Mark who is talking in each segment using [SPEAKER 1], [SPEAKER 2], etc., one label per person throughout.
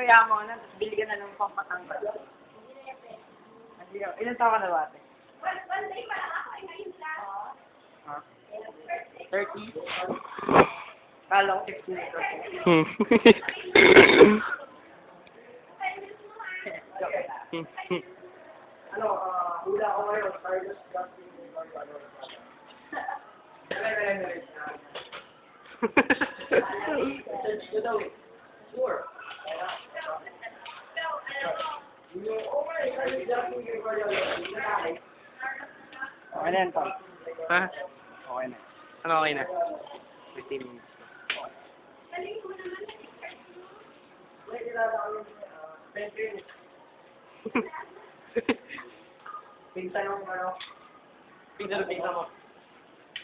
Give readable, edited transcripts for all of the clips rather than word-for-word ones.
[SPEAKER 1] kaya mo na, tapos bili ka na ng pampatanggal. Ilan taon ka na ba, ate?
[SPEAKER 2] One day pa lang ako, ngayon lang.
[SPEAKER 1] Ha? 30? Kala ko 15 ito. Ano, hula ko ngayon, Carlos Justin. Sure. Okay na yan, Tom.
[SPEAKER 3] Ha?
[SPEAKER 1] Okay na.
[SPEAKER 3] Ano okay na? 15 minutes.
[SPEAKER 1] Pinta yung ano? Pinta mo.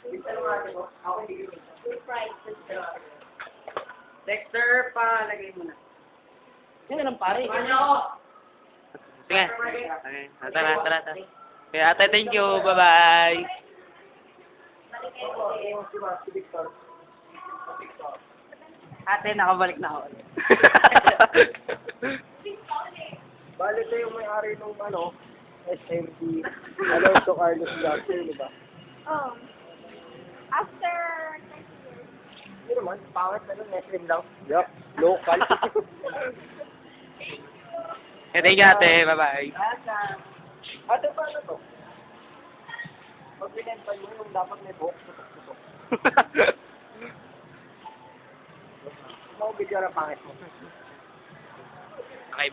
[SPEAKER 1] Pinta yung ate mo. Ako hindi ko pinta. Dexter, palagay mo na.
[SPEAKER 3] Yan na lang pare.
[SPEAKER 1] Ano ako?
[SPEAKER 3] Sige. Okay. Tara. Okay, ate, thank you. Bye-bye.
[SPEAKER 1] Ate, nakabalik na ako.
[SPEAKER 4] Bale ito yung may-ari ng ano, SMT, Alonso Carlos Garcia, di ba?
[SPEAKER 2] Oh. After 30 years.
[SPEAKER 4] Hindi naman, pangit na nun, Neslim lang. Yup, local.
[SPEAKER 3] Okay, thank you, ate. Bye-bye.
[SPEAKER 4] Ate, paano to? Pag binenta mo yung dapat may box, tutok-tutok. Mga bigyan na pangit mo.